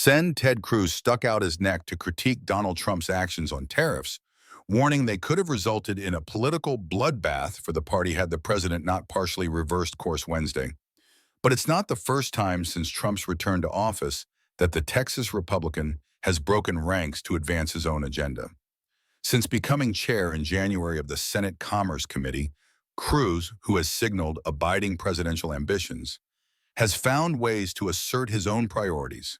Sen Ted Cruz stuck out his neck to critique Donald Trump's actions on tariffs, warning they could have resulted in a political bloodbath for the party had the president not partially reversed course Wednesday. But it's not the first time since Trump's return to office that the Texas Republican has broken ranks to advance his own agenda. Since becoming chair in January of the Senate Commerce Committee, Cruz, who has signaled abiding presidential ambitions, has found ways to assert his own priorities,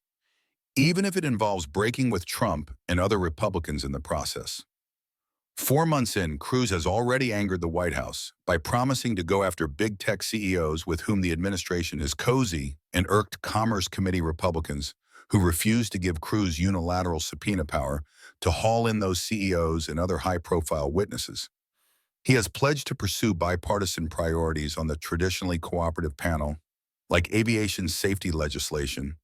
even if it involves breaking with Trump and other Republicans in the process. 4 months in, Cruz has already angered the White House by promising to go after big tech CEOs with whom the administration is cozy and irked Commerce Committee Republicans who refuse to give Cruz unilateral subpoena power to haul in those CEOs and other high-profile witnesses. He has pledged to pursue bipartisan priorities on the traditionally cooperative panel, like aviation safety legislation,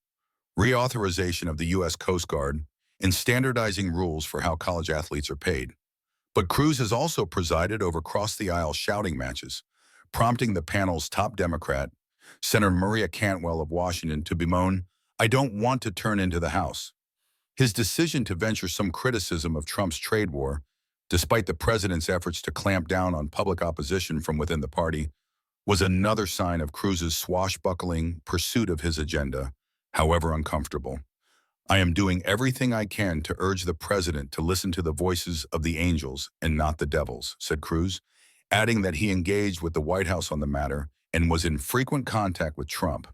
reauthorization of the U.S. Coast Guard, and standardizing rules for how college athletes are paid. But Cruz has also presided over cross-the-aisle shouting matches, prompting the panel's top Democrat, Senator Maria Cantwell of Washington, to bemoan, "I don't want to turn into the House." His decision to venture some criticism of Trump's trade war, despite the president's efforts to clamp down on public opposition from within the party, was another sign of Cruz's swashbuckling pursuit of his agenda, however uncomfortable. "I am doing everything I can to urge the president to listen to the voices of the angels and not the devils," said Cruz, adding that he engaged with the White House on the matter and was in frequent contact with Trump.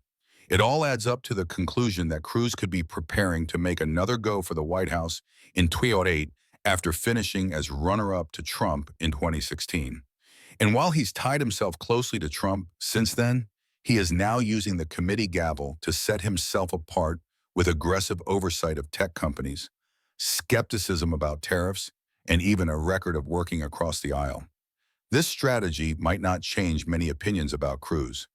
It all adds up to the conclusion that Cruz could be preparing to make another go for the White House in 2028 after finishing as runner-up to Trump in 2016. And while he's tied himself closely to Trump since then, he is now using the committee gavel to set himself apart with aggressive oversight of tech companies, skepticism about tariffs, and even a record of working across the aisle. This strategy might not change many opinions about Cruz.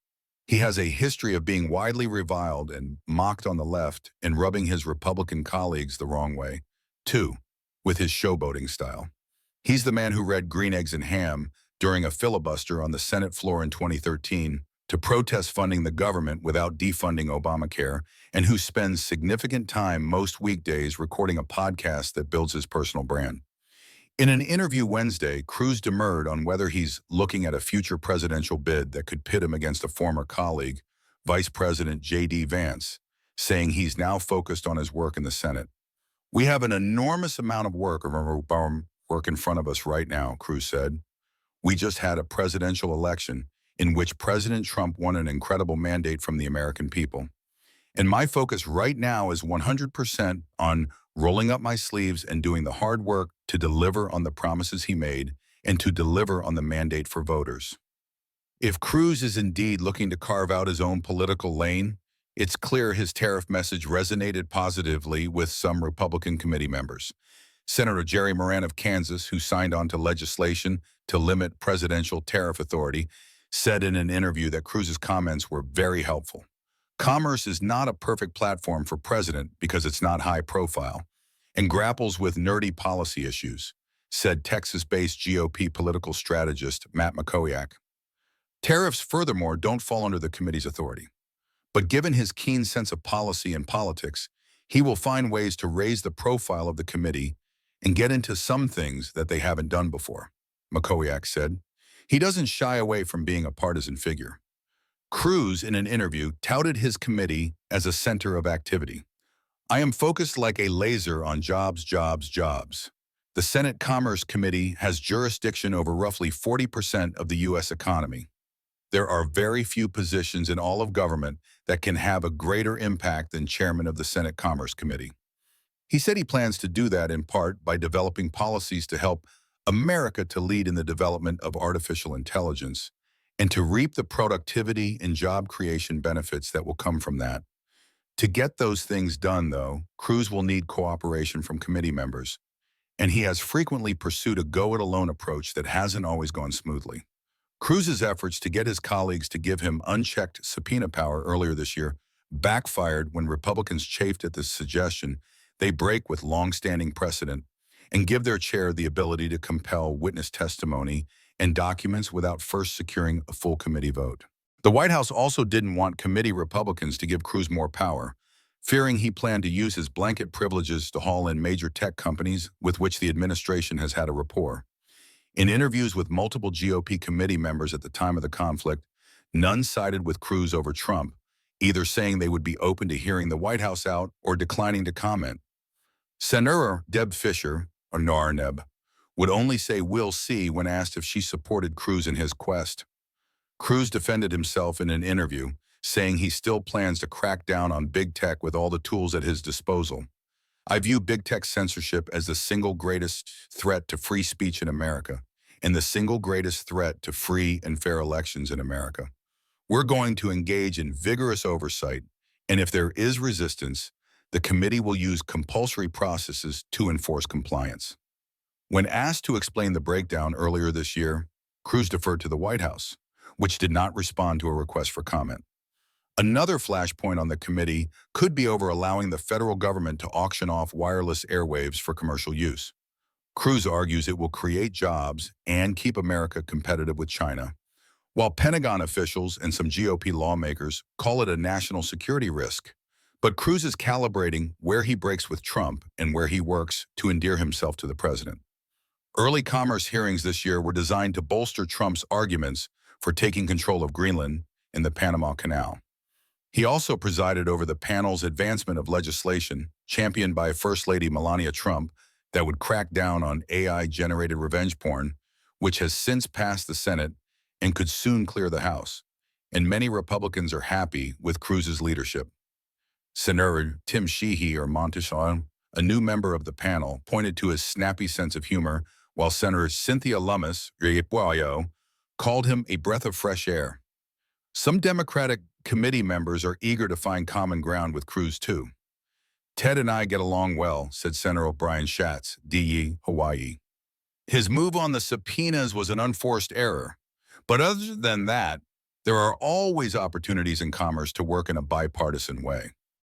He has a history of being widely reviled and mocked on the left and rubbing his Republican colleagues the wrong way, too, with his showboating style. He's the man who read Green Eggs and Ham during a filibuster on the Senate floor in 2013 to protest funding the government without defunding Obamacare, and who spends significant time most weekdays recording a podcast that builds his personal brand. In an interview Wednesday, Cruz demurred on whether he's looking at a future presidential bid that could pit him against a former colleague, Vice President J.D. Vance, saying he's now focused on his work in the Senate. "We have an enormous amount of work in front of us right now," Cruz said. "We just had a presidential election in which President Trump won an incredible mandate from the American people. And my focus right now is 100% on rolling up my sleeves and doing the hard work to deliver on the promises he made and to deliver on the mandate for voters." If Cruz is indeed looking to carve out his own political lane, it's clear his tariff message resonated positively with some Republican committee members. Senator Jerry Moran of Kansas, who signed on to legislation to limit presidential tariff authority, said in an interview that Cruz's comments were very helpful. "Commerce is not a perfect platform for president because it's not high profile and grapples with nerdy policy issues," said Texas-based GOP political strategist Matt McCoyak. Tariffs, furthermore, don't fall under the committee's authority. But given his keen sense of policy and politics, he will find ways to raise the profile of the committee and get into some things that they haven't done before, McCoyak said. He doesn't shy away from being a partisan figure. Cruz, in an interview, touted his committee as a center of activity. "I am focused like a laser on jobs, jobs, jobs." The Senate Commerce Committee has jurisdiction over roughly 40% of the U.S. economy. There are very few positions in all of government that can have a greater impact than chairman of the Senate Commerce Committee. He said he plans to do that in part by developing policies to help America to lead in the development of artificial intelligence and to reap the productivity and job creation benefits that will come from that. To get those things done, though, Cruz will need cooperation from committee members, and he has frequently pursued a go-it-alone approach that hasn't always gone smoothly. Cruz's efforts to get his colleagues to give him unchecked subpoena power earlier this year backfired when Republicans chafed at this suggestion. They break with long-standing precedent and give their chair the ability to compel witness testimony and documents without first securing a full committee vote. The White House also didn't want committee Republicans to give Cruz more power, fearing he planned to use his blanket privileges to haul in major tech companies with which the administration has had a rapport. In interviews with multiple GOP committee members at the time of the conflict, none sided with Cruz over Trump, either saying they would be open to hearing the White House out or declining to comment. Senator Deb Fischer, or Narneb, would only say "we'll see" when asked if she supported Cruz in his quest. Cruz defended himself in an interview, saying he still plans to crack down on big tech with all the tools at his disposal. "I view big tech censorship as the single greatest threat to free speech in America and the single greatest threat to free and fair elections in America. We're going to engage in vigorous oversight, and if there is resistance, the committee will use compulsory processes to enforce compliance." When asked to explain the breakdown earlier this year, Cruz deferred to the White House, which did not respond to a request for comment. Another flashpoint on the committee could be over allowing the federal government to auction off wireless airwaves for commercial use. Cruz argues it will create jobs and keep America competitive with China, while Pentagon officials and some GOP lawmakers call it a national security risk. But Cruz is calibrating where he breaks with Trump and where he works to endear himself to the president. Early commerce hearings this year were designed to bolster Trump's arguments for taking control of Greenland and the Panama Canal. He also presided over the panel's advancement of legislation championed by First Lady Melania Trump that would crack down on AI-generated revenge porn, which has since passed the Senate and could soon clear the House. And many Republicans are happy with Cruz's leadership. Senator Tim Sheehy, or Monteshon, a new member of the panel, pointed to his snappy sense of humor, while Senator Cynthia Lummis called him a breath of fresh air. Some Democratic committee members are eager to find common ground with Cruz, too. "Ted and I get along well," said Senator Brian Schatz, DE, Hawaii. "His move on the subpoenas was an unforced error. But other than that, there are always opportunities in commerce to work in a bipartisan way."